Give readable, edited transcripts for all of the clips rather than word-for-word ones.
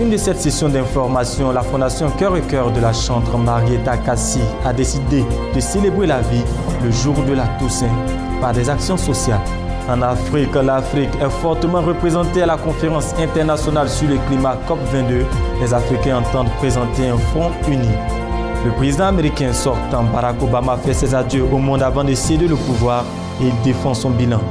une de cette session d'information, la Fondation Cœur et Cœur de la chantre Marieta Kassi a décidé de célébrer la vie le jour de la Toussaint par des actions sociales. En Afrique, l'Afrique est fortement représentée à la conférence internationale sur le climat COP22. Les Africains entendent présenter un front uni. Le président américain sortant Barack Obama fait ses adieux au monde avant de céder le pouvoir et il défend son bilan.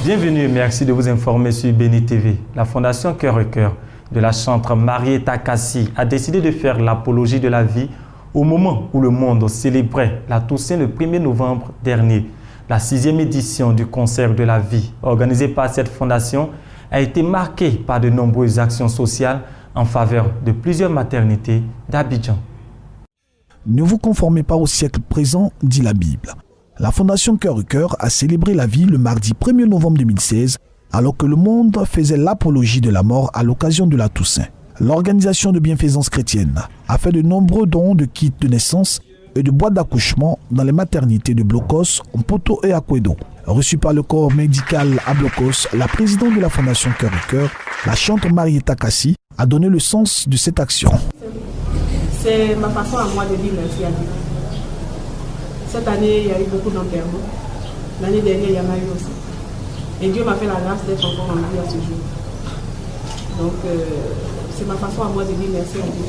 Bienvenue et merci de vous informer sur Béni TV. La Fondation Cœur et Cœur de la chantre Marieta Kassi a décidé de faire l'apologie de la vie au moment où le monde célébrait la Toussaint le 1er novembre dernier. La 6e édition du concert de la vie, organisée par cette fondation, a été marquée par de nombreuses actions sociales en faveur de plusieurs maternités d'Abidjan. Ne vous conformez pas au siècle présent, dit la Bible. La Fondation Cœur et Cœur a célébré la vie le mardi 1er novembre 2016, alors que le monde faisait l'apologie de la mort à l'occasion de la Toussaint. L'organisation de bienfaisance chrétienne a fait de nombreux dons de kits de naissance et de boîtes d'accouchement dans les maternités de Blocos, Mpoto et Akwedo. Reçue par le corps médical à Blocos, la présidente de la Fondation Cœur et Cœur, la chantre Marieta Kassi, a donné le sens de cette action. C'est ma façon à moi de dire merci à Dieu. Cette année, il y a eu beaucoup d'enterrements. L'année dernière, il y en a eu aussi. Et Dieu m'a fait la grâce d'être encore en vie à ce jour. Donc, c'est ma façon à moi de dire merci à Dieu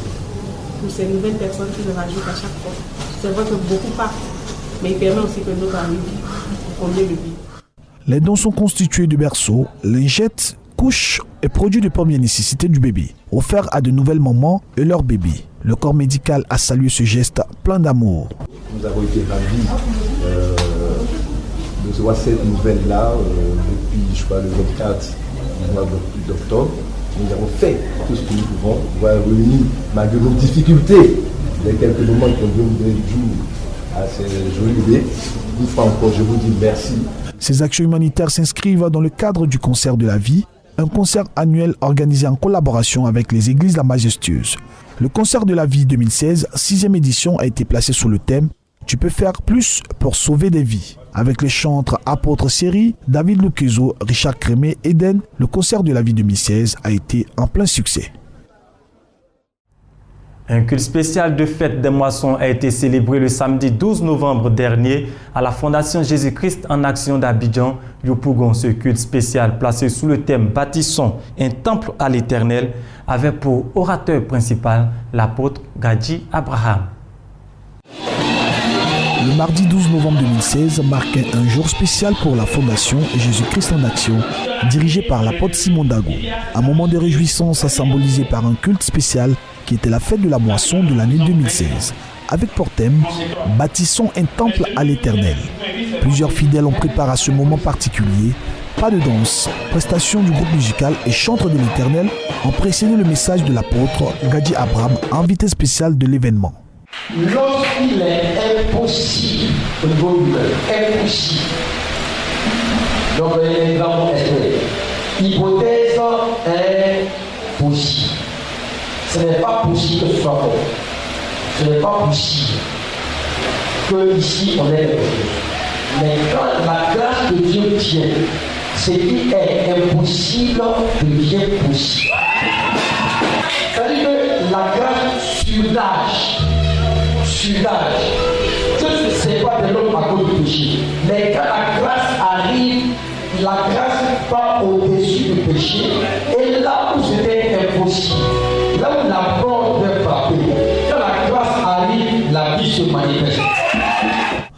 pour ces nouvelles personnes qui me rajoutent à chaque fois. C'est vrai que beaucoup partent, mais il permet aussi que d'autres arrivent pour combler le vide. Les dons sont constitués de berceaux, lingettes, couches et produits de première nécessité du bébé, offerts à de nouvelles mamans et leurs bébés. Le corps médical a salué ce geste plein d'amour. Nous avons été ravis de voir cette nouvelle-là depuis, je crois, le 24 du mois d'octobre. Nous avons fait tout ce que nous pouvons pour avoir réuni, malgré nos difficultés, les quelques moments qui ont donné du jour à ces jolis bébés. Une fois encore, je vous dis merci. Ces actions humanitaires s'inscrivent dans le cadre du concert de la vie, un concert annuel organisé en collaboration avec les églises La Majestueuse. Le concert de la vie 2016, 6e édition, a été placé sous le thème « Tu peux faire plus pour sauver des vies ». Avec les chantres Apôtre Série, David Lukezo, Richard Crémé, Eden, le concert de la vie 2016 a été en plein succès. Un culte spécial de fête des moissons a été célébré le samedi 12 novembre dernier à la Fondation Jésus-Christ en Action d'Abidjan, Yopougon. Ce culte spécial placé sous le thème « Bâtissons un temple à l'Éternel » avait pour orateur principal l'apôtre Gadji Abraham. Le mardi 12 novembre 2016 marquait un jour spécial pour la Fondation Jésus-Christ en Action, dirigée par l'apôtre Simon Dago. Un moment de réjouissance symbolisé par un culte spécial qui était la fête de la moisson de l'année 2016, avec pour thème « Bâtissons un temple à l'Éternel ». Plusieurs fidèles ont préparé à ce moment particulier. Pas de danse, prestation du groupe musical et chantre de l'Éternel ont précédé le message de l'apôtre Gadji Abraham, invité spécial de l'événement. Lorsqu'il est impossible, au niveau du impossible, donc les grands extraits, hypothèse impossible. Ce n'est pas possible que ce soit vrai. Ce n'est pas possible que ici on ait quelque chose. Mais quand la grâce de Dieu vient, ce qui est impossible devient possible. C'est-à-dire que la grâce surdage. Que ce n'est pas de l'homme à cause du péché. Mais quand la grâce arrive, la grâce va au-dessus du péché. Et là où c'était impossible, là où la mort devait frapper, quand la grâce arrive, la vie se manifeste.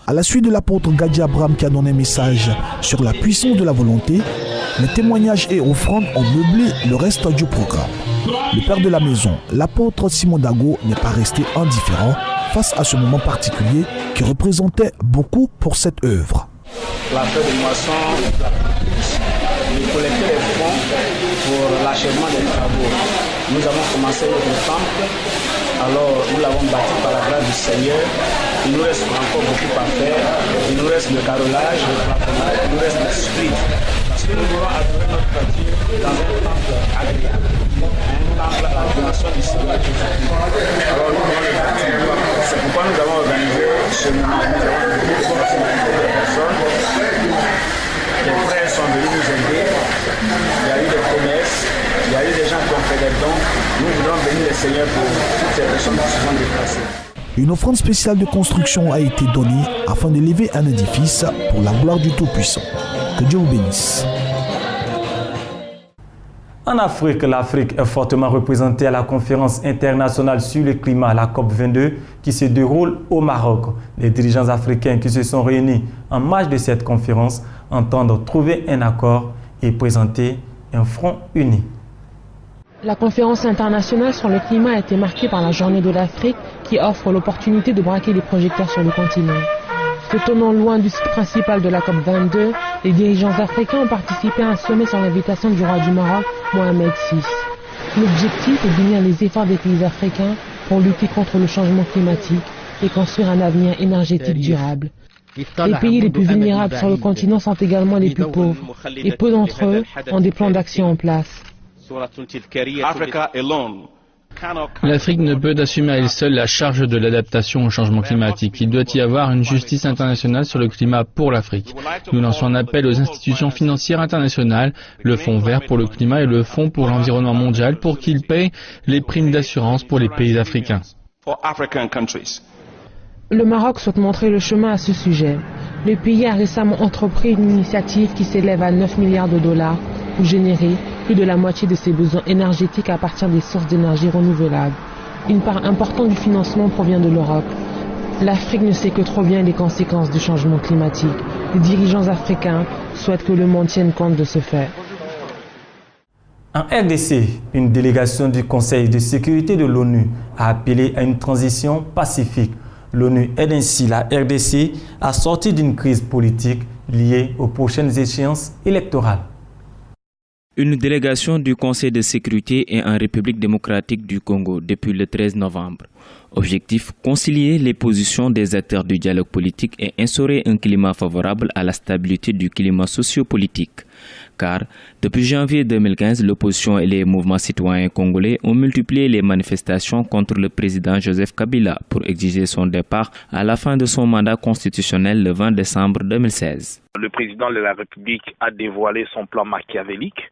À la suite de l'apôtre Gadji Abraham qui a donné un message sur la puissance de la volonté, les témoignages et offrandes ont meublé le reste du programme. Le père de la maison, l'apôtre Simon Dago, n'est pas resté indifférent face à ce moment particulier qui représentait beaucoup pour cette œuvre. La fête de moisson, nous collectons les fonds pour l'achèvement des travaux. Nous avons commencé notre temple, alors nous l'avons bâti par la grâce du Seigneur. Il nous reste encore beaucoup à faire. Il nous reste le carrelage, le plafonnage, il nous reste l'esprit. Parce que nous voulons adorer notre Dieu dans un temple agréable, un temple à la dimension du Seigneur Jésus-Christ. Alors nous voulons le bâtir. C'est pourquoi nous avons organisé ce moment. Nous avons invité des personnes. Les frères sont venus nous aider. Il y a eu des promesses. Il y a eu des gens qui ont fait des Seigneur pour toutes ces personnes qui se sont déplacées. Une offrande spéciale de construction a été donnée afin d'élever un édifice pour la gloire du Tout-Puissant. Que Dieu vous bénisse. En Afrique, l'Afrique est fortement représentée à la conférence internationale sur le climat, la COP22, qui se déroule au Maroc. Les dirigeants africains qui se sont réunis en marge de cette conférence entendent trouver un accord et présenter un front uni. La conférence internationale sur le climat a été marquée par la Journée de l'Afrique qui offre l'opportunité de braquer les projecteurs sur le continent. Se tenant loin du site principal de la COP22, les dirigeants africains ont participé à un sommet sur l'invitation du roi du Maroc, Mohamed VI. L'objectif est d'unir les efforts des pays africains pour lutter contre le changement climatique et construire un avenir énergétique durable. Les pays les plus vulnérables sur le continent sont également les plus pauvres et peu d'entre eux ont des plans d'action en place. L'Afrique ne peut assumer à elle seule la charge de l'adaptation au changement climatique. Il doit y avoir une justice internationale sur le climat pour l'Afrique. Nous lançons un appel aux institutions financières internationales, le Fonds vert pour le climat et le Fonds pour l'environnement mondial pour qu'ils payent les primes d'assurance pour les pays africains. Le Maroc souhaite montrer le chemin à ce sujet. Le pays a récemment entrepris une initiative qui s'élève à 9 milliards de dollars pour générer plus de la moitié de ses besoins énergétiques à partir des sources d'énergie renouvelables. Une part importante du financement provient de l'Europe. L'Afrique ne sait que trop bien les conséquences du changement climatique. Les dirigeants africains souhaitent que le monde tienne compte de ce fait. En RDC, une délégation du Conseil de sécurité de l'ONU a appelé à une transition pacifique. L'ONU aide ainsi la RDC à sortir d'une crise politique liée aux prochaines échéances électorales. Une délégation du Conseil de sécurité est en République démocratique du Congo depuis le 13 novembre. Objectif, concilier les positions des acteurs du dialogue politique et instaurer un climat favorable à la stabilité du climat sociopolitique. Car, depuis janvier 2015, l'opposition et les mouvements citoyens congolais ont multiplié les manifestations contre le président Joseph Kabila pour exiger son départ à la fin de son mandat constitutionnel le 20 décembre 2016. Le président de la République a dévoilé son plan machiavélique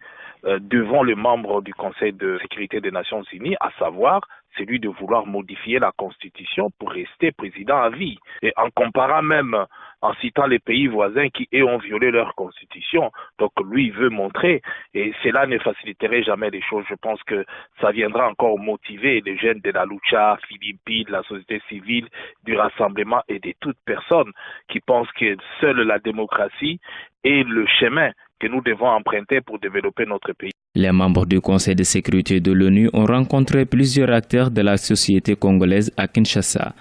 devant les membres du Conseil de sécurité des Nations Unies, à savoir celui de vouloir modifier la Constitution pour rester président à vie. Et en comparant même, en citant les pays voisins qui ont violé leur Constitution, donc lui il veut montrer, et cela ne faciliterait jamais les choses. Je pense que ça viendra encore motiver les jeunes de la Lucha, Philippi, de la société civile, du rassemblement et de toute personne qui pense que seule la démocratie est le chemin que nous devons emprunter pour développer notre pays. Les membres du Conseil de sécurité de l'ONU ont rencontré plusieurs acteurs de la société congolaise à Kinshasa.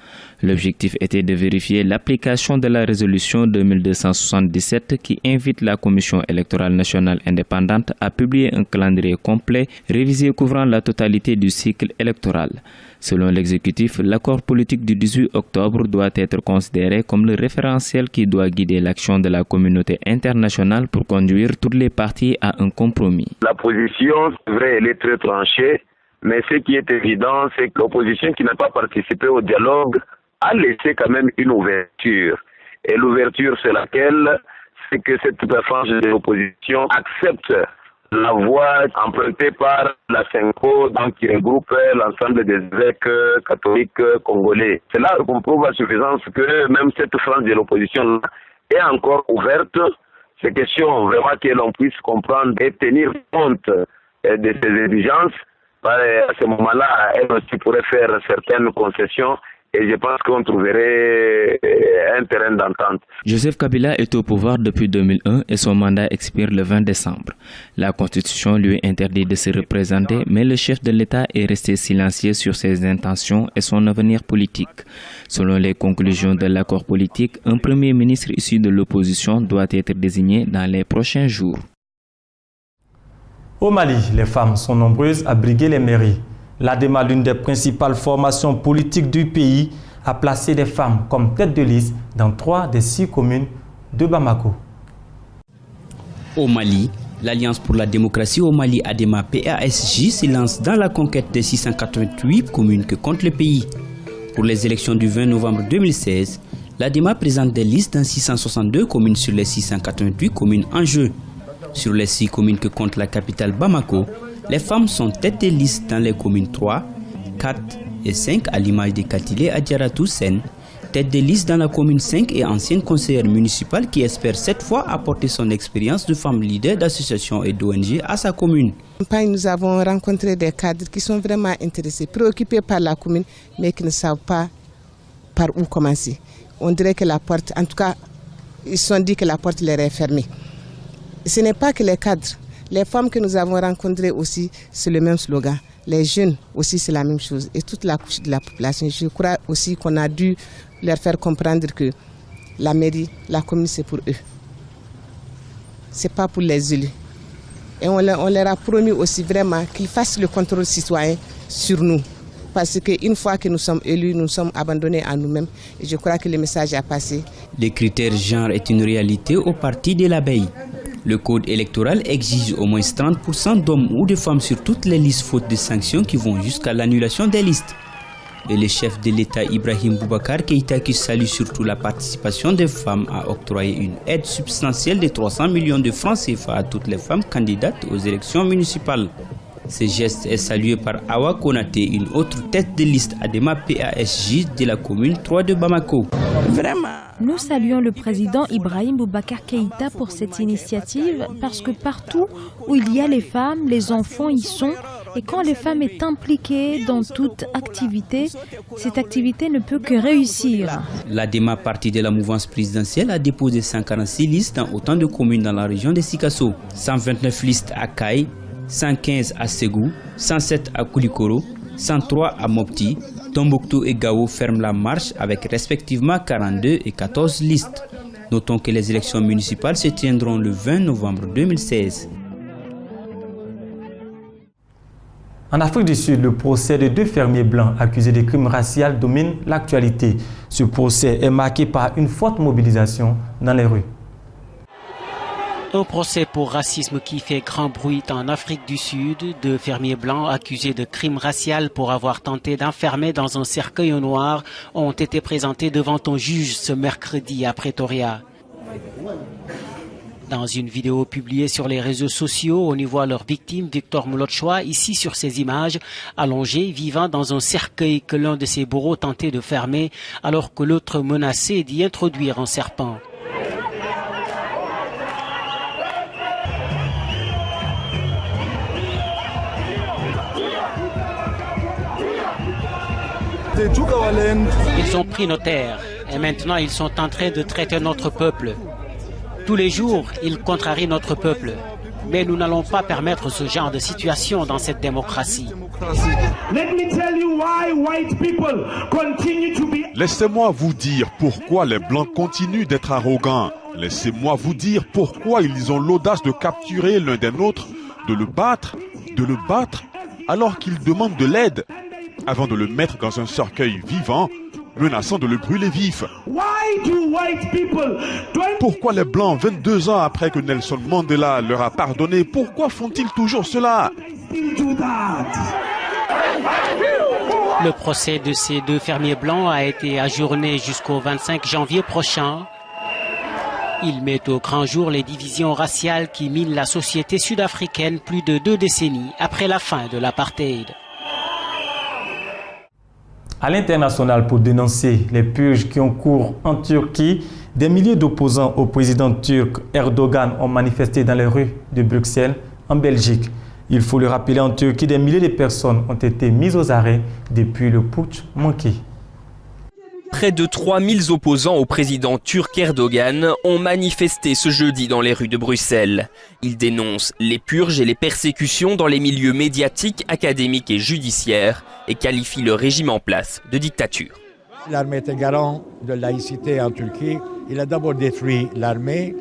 L'objectif était de vérifier l'application de la résolution 2277 qui invite la Commission électorale nationale indépendante à publier un calendrier complet révisé couvrant la totalité du cycle électoral. Selon l'exécutif, l'accord politique du 18 octobre doit être considéré comme le référentiel qui doit guider l'action de la communauté internationale pour conduire toutes les parties à un compromis. La position, c'est vrai, elle est très tranchée, mais ce qui est évident, c'est que l'opposition qui n'a pas participé au dialogue a laissé quand même une ouverture. Et l'ouverture, c'est laquelle? C'est que cette frange de l'opposition accepte la voie empruntée par la CENCO, donc qui regroupe l'ensemble des évêques catholiques congolais. C'est là qu'on prouve à suffisance que même cette frange de l'opposition est encore ouverte. C'est question vraiment que l'on puisse comprendre et tenir compte de ces exigences. À ce moment-là, elle aussi pourrait faire certaines concessions. Et je pense qu'on trouverait un terrain d'entente. Joseph Kabila est au pouvoir depuis 2001 et son mandat expire le 20 décembre. La Constitution lui interdit de se représenter, mais le chef de l'État est resté silencieux sur ses intentions et son avenir politique. Selon les conclusions de l'accord politique, un premier ministre issu de l'opposition doit être désigné dans les prochains jours. Au Mali, les femmes sont nombreuses à briguer les mairies. L'ADEMA, l'une des principales formations politiques du pays, a placé des femmes comme tête de liste dans 3 des 6 communes de Bamako. Au Mali, l'Alliance pour la démocratie au Mali ADEMA PASJ se lance dans la conquête des 688 communes que compte le pays. Pour les élections du 20 novembre 2016, l'ADEMA présente des listes dans 662 communes sur les 688 communes en jeu. Sur les 6 communes que compte la capitale Bamako, les femmes sont tête de liste dans les communes 3, 4 et 5 à l'image des Katilé Adjaratou Sen, tête de liste dans la commune 5 et ancienne conseillère municipale qui espère cette fois apporter son expérience de femme leader d'associations et d'ONG à sa commune. Nous avons rencontré des cadres qui sont vraiment intéressés, préoccupés par la commune, mais qui ne savent pas par où commencer. On dirait que la porte, en tout cas, ils se sont dit que la porte leur est fermée. Ce n'est pas que les cadres, les femmes que nous avons rencontrées aussi, c'est le même slogan. Les jeunes aussi, c'est la même chose. Et toute la couche de la population, je crois aussi qu'on a dû leur faire comprendre que la mairie, la commune, c'est pour eux. Ce n'est pas pour les élus. Et on leur a promis aussi vraiment qu'ils fassent le contrôle citoyen sur nous. Parce qu'une fois que nous sommes élus, nous sommes abandonnés à nous-mêmes. Et je crois que le message a passé. Le critère genre est une réalité au parti de l'abeille. Le code électoral exige au moins 30% d'hommes ou de femmes sur toutes les listes faute de sanctions qui vont jusqu'à l'annulation des listes. Et le chef de l'État Ibrahim Boubacar Keïta, qui salue surtout la participation des femmes, a octroyé une aide substantielle de 300 millions de francs CFA à toutes les femmes candidates aux élections municipales. Ce geste est salué par Awa Konaté, une autre tête de liste ADEMA PASJ de la commune 3 de Bamako. Nous saluons le président Ibrahim Boubacar Keïta pour cette initiative parce que partout où il y a les femmes, les enfants y sont. Et quand les femmes sont impliquées dans toute activité, cette activité ne peut que réussir. L'ADEMA, partie de la mouvance présidentielle, a déposé 146 listes dans autant de communes dans la région de Sikasso. 129 listes à Kaye, 115 à Ségou, 107 à Koulikoro, 103 à Mopti. Tombouctou et Gao ferment la marche avec respectivement 42 et 14 listes. Notons que les élections municipales se tiendront le 20 novembre 2016. En Afrique du Sud, le procès de 2 fermiers blancs accusés de crimes raciaux domine l'actualité. Ce procès est marqué par une forte mobilisation dans les rues. Un procès pour racisme qui fait grand bruit en Afrique du Sud. 2 fermiers blancs accusés de crimes raciaux pour avoir tenté d'enfermer dans un cercueil noir ont été présentés devant un juge ce mercredi à Pretoria. Dans une vidéo publiée sur les réseaux sociaux, on y voit leur victime, Victor Moulotchoa, ici sur ces images, allongé, vivant dans un cercueil que l'un de ses bourreaux tentait de fermer, alors que l'autre menaçait d'y introduire un serpent. Ils ont pris nos terres et maintenant ils sont en train de traiter notre peuple. Tous les jours, ils contrarient notre peuple. Mais nous n'allons pas permettre ce genre de situation dans cette démocratie. Laissez-moi vous dire pourquoi les Blancs continuent d'être arrogants. Laissez-moi vous dire pourquoi ils ont l'audace de capturer l'un des nôtres, de le battre, alors qu'ils demandent de l'aide, avant de le mettre dans un cercueil vivant, menaçant de le brûler vif. Pourquoi les Blancs, 22 ans après que Nelson Mandela leur a pardonné, pourquoi font-ils toujours cela? Le procès de ces 2 fermiers blancs a été ajourné jusqu'au 25 janvier prochain. Il met au grand jour les divisions raciales qui minent la société sud-africaine plus de 2 décennies après la fin de l'apartheid. À l'international, pour dénoncer les purges qui ont cours en Turquie, des milliers d'opposants au président turc Erdogan ont manifesté dans les rues de Bruxelles, en Belgique. Il faut le rappeler, en Turquie, des milliers de personnes ont été mises aux arrêts depuis le putsch manqué. Près de 3000 opposants au président turc Erdogan ont manifesté ce jeudi dans les rues de Bruxelles. Ils dénoncent les purges et les persécutions dans les milieux médiatiques, académiques et judiciaires et qualifient le régime en place de dictature. L'armée était garant de laïcité en Turquie. Il a d'abord détruit l'armée,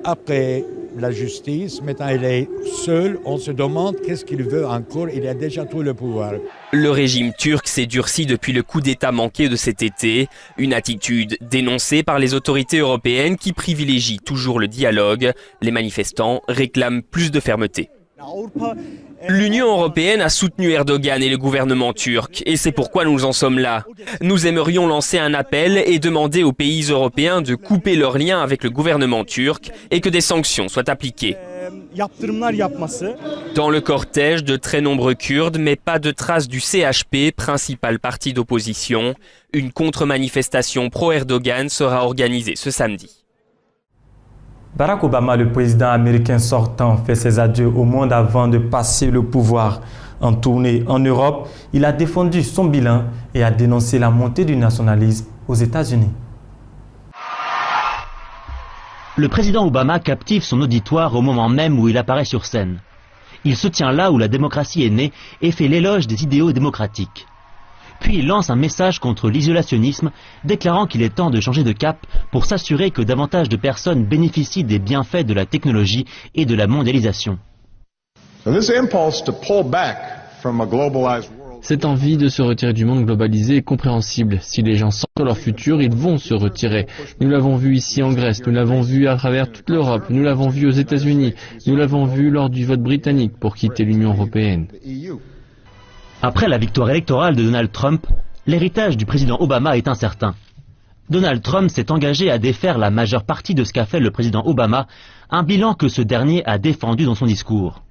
après la justice. Maintenant, il est seul. On se demande qu'est-ce qu'il veut encore. Il a déjà tout le pouvoir. Le régime turc s'est durci depuis le coup d'État manqué de cet été. Une attitude dénoncée par les autorités européennes qui privilégient toujours le dialogue. Les manifestants réclament plus de fermeté. L'Union européenne a soutenu Erdogan et le gouvernement turc, et c'est pourquoi nous en sommes là. Nous aimerions lancer un appel et demander aux pays européens de couper leurs liens avec le gouvernement turc et que des sanctions soient appliquées. Dans le cortège, de très nombreux Kurdes, mais pas de traces du CHP, principal parti d'opposition. Une contre-manifestation pro-Erdogan sera organisée ce samedi. Barack Obama, le président américain sortant, fait ses adieux au monde avant de passer le pouvoir. En tournée en Europe, il a défendu son bilan et a dénoncé la montée du nationalisme aux États-Unis. Le président Obama captive son auditoire au moment même où il apparaît sur scène. Il se tient là où la démocratie est née et fait l'éloge des idéaux démocratiques. Puis il lance un message contre l'isolationnisme, déclarant qu'il est temps de changer de cap pour s'assurer que davantage de personnes bénéficient des bienfaits de la technologie et de la mondialisation. Cette envie de se retirer du monde globalisé est compréhensible. Si les gens sentent leur futur, ils vont se retirer. Nous l'avons vu ici en Grèce, nous l'avons vu à travers toute l'Europe, nous l'avons vu aux États-Unis, nous l'avons vu lors du vote britannique pour quitter l'Union européenne. Après la victoire électorale de Donald Trump, l'héritage du président Obama est incertain. Donald Trump s'est engagé à défaire la majeure partie de ce qu'a fait le président Obama, un bilan que ce dernier a défendu dans son discours.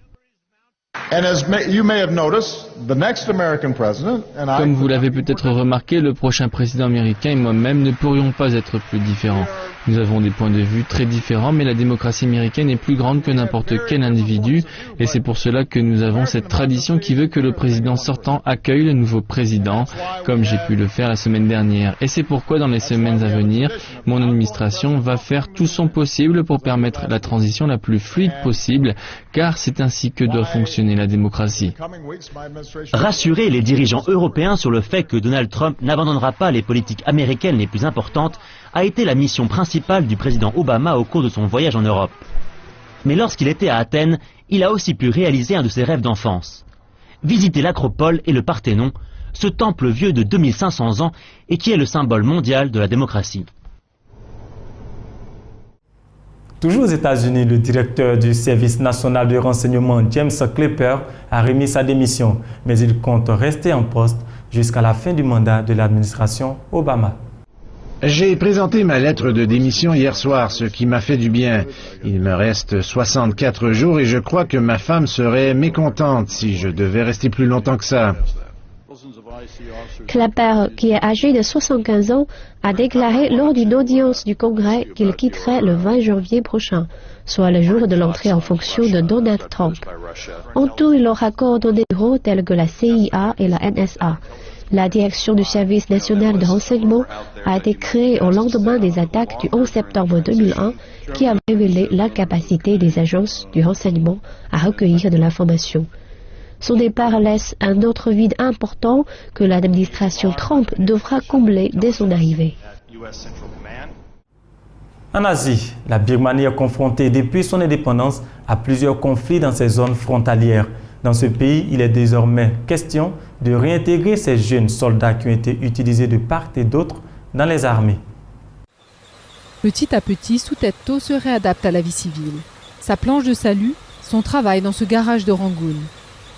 Comme vous l'avez peut-être remarqué, le prochain président américain et moi-même ne pourrions pas être plus différents. Nous avons des points de vue très différents, mais la démocratie américaine est plus grande que n'importe quel individu, et c'est pour cela que nous avons cette tradition qui veut que le président sortant accueille le nouveau président, comme j'ai pu le faire la semaine dernière. Et c'est pourquoi dans les semaines à venir, mon administration va faire tout son possible pour permettre la transition la plus fluide possible, car c'est ainsi que doit fonctionner la démocratie. Rassurer les dirigeants européens sur le fait que Donald Trump n'abandonnera pas les politiques américaines les plus importantes a été la mission principale du président Obama au cours de son voyage en Europe. Mais lorsqu'il était à Athènes, il a aussi pu réaliser un de ses rêves d'enfance. Visiter l'Acropole et le Parthénon, ce temple vieux de 2500 ans et qui est le symbole mondial de la démocratie. Toujours aux États-Unis, le directeur du service national de renseignement, James Clapper, a remis sa démission, mais il compte rester en poste jusqu'à la fin du mandat de l'administration Obama. J'ai présenté ma lettre de démission hier soir, ce qui m'a fait du bien. Il me reste 64 jours et je crois que ma femme serait mécontente si je devais rester plus longtemps que ça. Clapper, qui est âgé de 75 ans, a déclaré lors d'une audience du Congrès qu'il quitterait le 20 janvier prochain, soit le jour de l'entrée en fonction de Donald Trump. En tout, il aura coordonné des bureaux tels que la CIA et la NSA. La direction du service national de renseignement a été créée au lendemain des attaques du 11 septembre 2001 qui a révélé l'incapacité des agences du renseignement à recueillir de l'information. Son départ laisse un autre vide important que l'administration Trump devra combler dès son arrivée. En Asie, la Birmanie est confrontée depuis son indépendance à plusieurs conflits dans ses zones frontalières. Dans ce pays, il est désormais question de réintégrer ces jeunes soldats qui ont été utilisés de part et d'autre dans les armées. Petit à petit, Sutetto se réadapte à la vie civile. Sa planche de salut, son travail dans ce garage de Rangoon.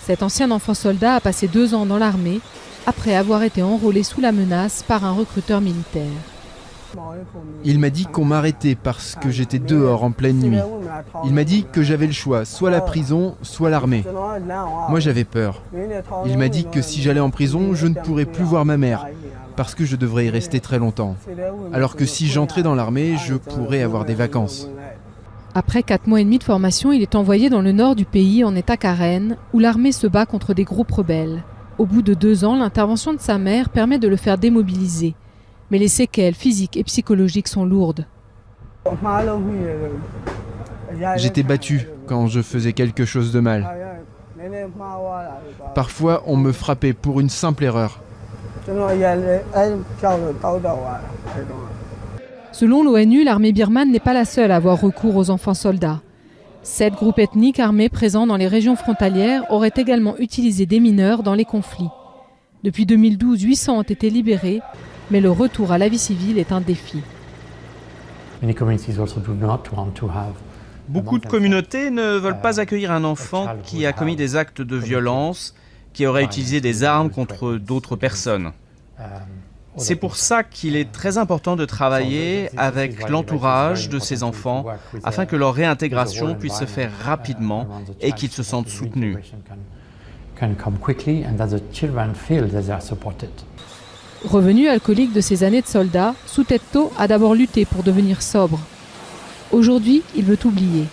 Cet ancien enfant soldat a passé 2 ans dans l'armée après avoir été enrôlé sous la menace par un recruteur militaire. Il m'a dit qu'on m'arrêtait parce que j'étais dehors en pleine nuit. Il m'a dit que j'avais le choix, soit la prison, soit l'armée. Moi j'avais peur. Il m'a dit que si j'allais en prison, je ne pourrais plus voir ma mère, parce que je devrais y rester très longtemps. Alors que si j'entrais dans l'armée, je pourrais avoir des vacances. Après 4 mois et demi de formation, il est envoyé dans le nord du pays, en État Karen, où l'armée se bat contre des groupes rebelles. Au bout de 2 ans, l'intervention de sa mère permet de le faire démobiliser. Mais les séquelles physiques et psychologiques sont lourdes. J'étais battu quand je faisais quelque chose de mal. Parfois, on me frappait pour une simple erreur. Selon l'ONU, l'armée birmane n'est pas la seule à avoir recours aux enfants soldats. 7 groupes ethniques armés présents dans les régions frontalières auraient également utilisé des mineurs dans les conflits. Depuis 2012, 800 ont été libérés, mais le retour à la vie civile est un défi. Beaucoup de communautés ne veulent pas accueillir un enfant qui a commis des actes de violence, qui aurait utilisé des armes contre d'autres personnes. C'est pour ça qu'il est très important de travailler avec l'entourage de ces enfants afin que leur réintégration puisse se faire rapidement et qu'ils se sentent soutenus. Revenu alcoolique de ses années de soldat, Soutetto a d'abord lutté pour devenir sobre. Aujourd'hui, il veut oublier.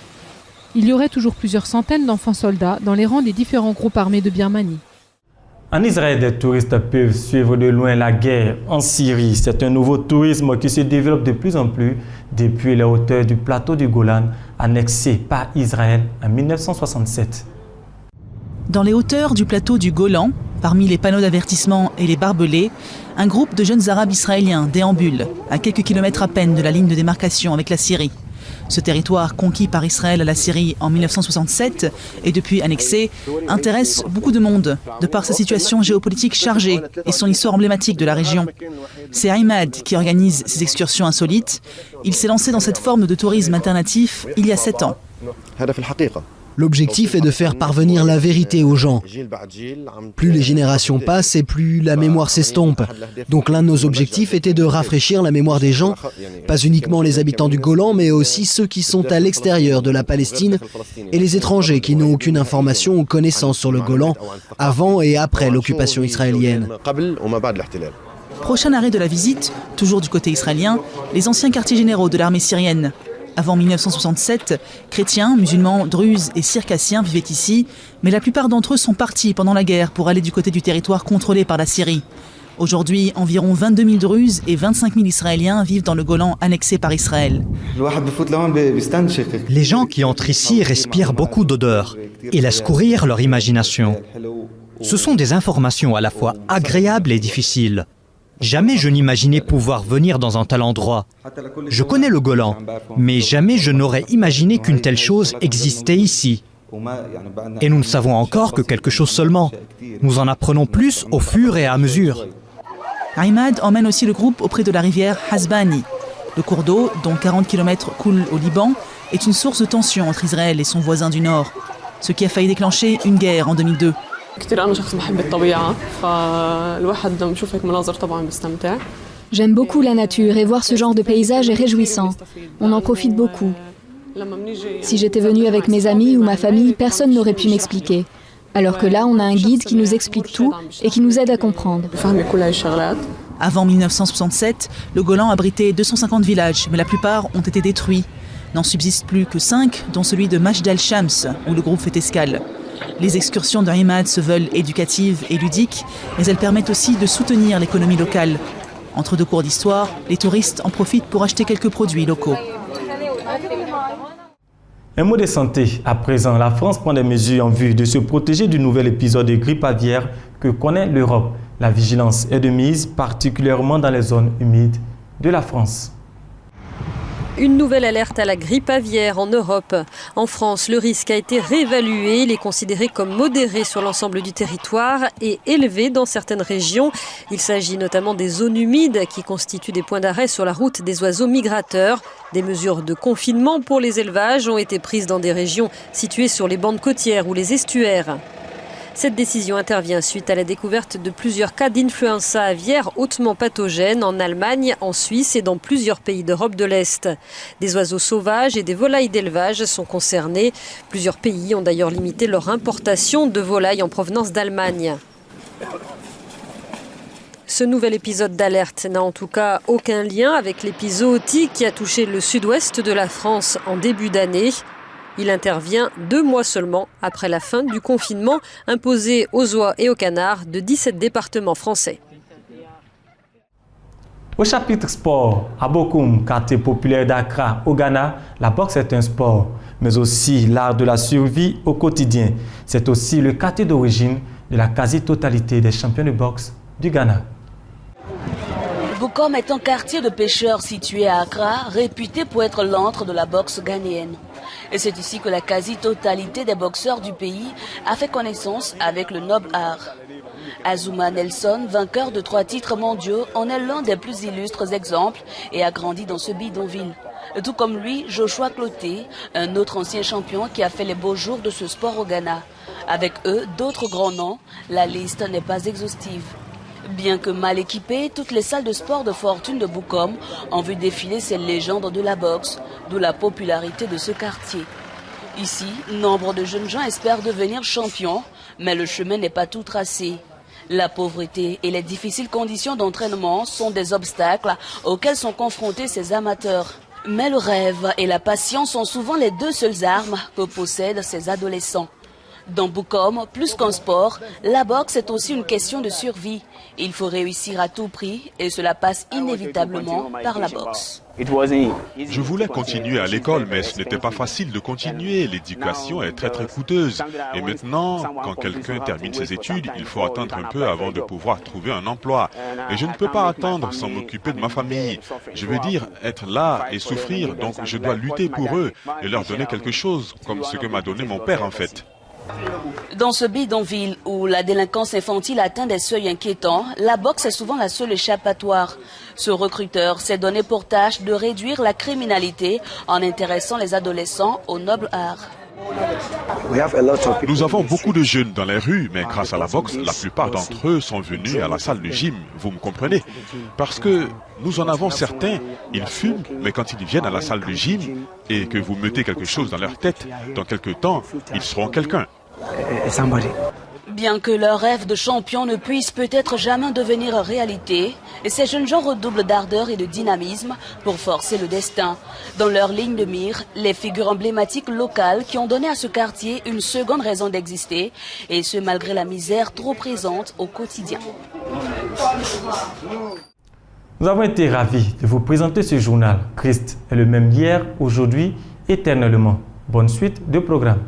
Il y aurait toujours plusieurs centaines d'enfants soldats dans les rangs des différents groupes armés de Birmanie. En Israël, des touristes peuvent suivre de loin la guerre en Syrie. C'est un nouveau tourisme qui se développe de plus en plus depuis les hauteurs du plateau du Golan, annexé par Israël en 1967. Dans les hauteurs du plateau du Golan, parmi les panneaux d'avertissement et les barbelés, un groupe de jeunes Arabes israéliens déambule à quelques kilomètres à peine de la ligne de démarcation avec la Syrie. Ce territoire conquis par Israël à la Syrie en 1967 et depuis annexé intéresse beaucoup de monde de par sa situation géopolitique chargée et son histoire emblématique de la région. C'est Ahmad qui organise ces excursions insolites. Il s'est lancé dans cette forme de tourisme alternatif il y a 7 ans. L'objectif est de faire parvenir la vérité aux gens. Plus les générations passent et plus la mémoire s'estompe. Donc l'un de nos objectifs était de rafraîchir la mémoire des gens, pas uniquement les habitants du Golan, mais aussi ceux qui sont à l'extérieur de la Palestine et les étrangers qui n'ont aucune information ou connaissance sur le Golan avant et après l'occupation israélienne. Prochain arrêt de la visite, toujours du côté israélien, les anciens quartiers généraux de l'armée syrienne. Avant 1967, chrétiens, musulmans, druzes et circassiens vivaient ici, mais la plupart d'entre eux sont partis pendant la guerre pour aller du côté du territoire contrôlé par la Syrie. Aujourd'hui, environ 22 000 druzes et 25 000 Israéliens vivent dans le Golan annexé par Israël. Les gens qui entrent ici respirent beaucoup d'odeurs et laissent courir leur imagination. Ce sont des informations à la fois agréables et difficiles. Jamais je n'imaginais pouvoir venir dans un tel endroit. Je connais le Golan, mais jamais je n'aurais imaginé qu'une telle chose existait ici. Et nous ne savons encore que quelque chose seulement. Nous en apprenons plus au fur et à mesure. Ahmad emmène aussi le groupe auprès de la rivière Hasbani. Le cours d'eau, dont 40 km coule au Liban, est une source de tension entre Israël et son voisin du Nord, ce qui a failli déclencher une guerre en 2002. J'aime beaucoup la nature et voir ce genre de paysage est réjouissant. On en profite beaucoup. Si j'étais venue avec mes amis ou ma famille, personne n'aurait pu m'expliquer. Alors que là, on a un guide qui nous explique tout et qui nous aide à comprendre. Avant 1967, le Golan abritait 250 villages, mais la plupart ont été détruits. N'en subsistent plus que 5, dont celui de Majd al-Shams, où le groupe fait escale. Les excursions de Ahmad se veulent éducatives et ludiques, mais elles permettent aussi de soutenir l'économie locale. Entre deux cours d'histoire, les touristes en profitent pour acheter quelques produits locaux. Un mot de santé. À présent, la France prend des mesures en vue de se protéger du nouvel épisode de grippe aviaire que connaît l'Europe. La vigilance est de mise, particulièrement dans les zones humides de la France. Une nouvelle alerte à la grippe aviaire en Europe. En France, le risque a été réévalué. Il est considéré comme modéré sur l'ensemble du territoire et élevé dans certaines régions. Il s'agit notamment des zones humides qui constituent des points d'arrêt sur la route des oiseaux migrateurs. Des mesures de confinement pour les élevages ont été prises dans des régions situées sur les bandes côtières ou les estuaires. Cette décision intervient suite à la découverte de plusieurs cas d'influenza aviaire hautement pathogène en Allemagne, en Suisse et dans plusieurs pays d'Europe de l'Est. Des oiseaux sauvages et des volailles d'élevage sont concernés. Plusieurs pays ont d'ailleurs limité leur importation de volailles en provenance d'Allemagne. Ce nouvel épisode d'alerte n'a en tout cas aucun lien avec l'épisode qui a touché le sud-ouest de la France en début d'année. Il intervient 2 mois seulement après la fin du confinement imposé aux oies et aux canards de 17 départements français. Au chapitre sport, à Bokoum, quartier populaire d'Accra, au Ghana, la boxe est un sport, mais aussi l'art de la survie au quotidien. C'est aussi le quartier d'origine de la quasi-totalité des champions de boxe du Ghana. Bokoum est un quartier de pêcheurs situé à Accra, réputé pour être l'antre de la boxe ghanéenne. Et c'est ici que la quasi-totalité des boxeurs du pays a fait connaissance avec le noble art. Azuma Nelson, vainqueur de 3 titres mondiaux, en est l'un des plus illustres exemples et a grandi dans ce bidonville. Tout comme lui, Joshua Cloté, un autre ancien champion qui a fait les beaux jours de ce sport au Ghana. Avec eux, d'autres grands noms, la liste n'est pas exhaustive. Bien que mal équipées, toutes les salles de sport de fortune de Bukom ont vu défiler ces légendes de la boxe, d'où la popularité de ce quartier. Ici, nombre de jeunes gens espèrent devenir champions, mais le chemin n'est pas tout tracé. La pauvreté et les difficiles conditions d'entraînement sont des obstacles auxquels sont confrontés ces amateurs. Mais le rêve et la passion sont souvent les deux seules armes que possèdent ces adolescents. Dans Bukom, plus qu'un sport, la boxe est aussi une question de survie. Il faut réussir à tout prix et cela passe inévitablement par la boxe. Je voulais continuer à l'école, mais ce n'était pas facile de continuer. L'éducation est très coûteuse. Et maintenant, quand quelqu'un termine ses études, il faut attendre un peu avant de pouvoir trouver un emploi. Et je ne peux pas attendre sans m'occuper de ma famille. Je veux dire, être là et souffrir, donc je dois lutter pour eux et leur donner quelque chose, comme ce que m'a donné mon père en fait. Dans ce bidonville où la délinquance infantile atteint des seuils inquiétants, la boxe est souvent la seule échappatoire. Ce recruteur s'est donné pour tâche de réduire la criminalité en intéressant les adolescents au noble art. Nous avons beaucoup de jeunes dans les rues, mais grâce à la boxe, la plupart d'entre eux sont venus à la salle de gym, vous me comprenez? Parce que nous en avons certains, ils fument, mais quand ils viennent à la salle de gym et que vous mettez quelque chose dans leur tête, dans quelques temps, ils seront quelqu'un. Bien que leur rêve de champion ne puisse peut-être jamais devenir réalité, ces jeunes gens redoublent d'ardeur et de dynamisme pour forcer le destin. Dans leur ligne de mire, les figures emblématiques locales qui ont donné à ce quartier une seconde raison d'exister, et ce malgré la misère trop présente au quotidien. Nous avons été ravis de vous présenter ce journal. Christ est le même hier, aujourd'hui, éternellement. Bonne suite de programme.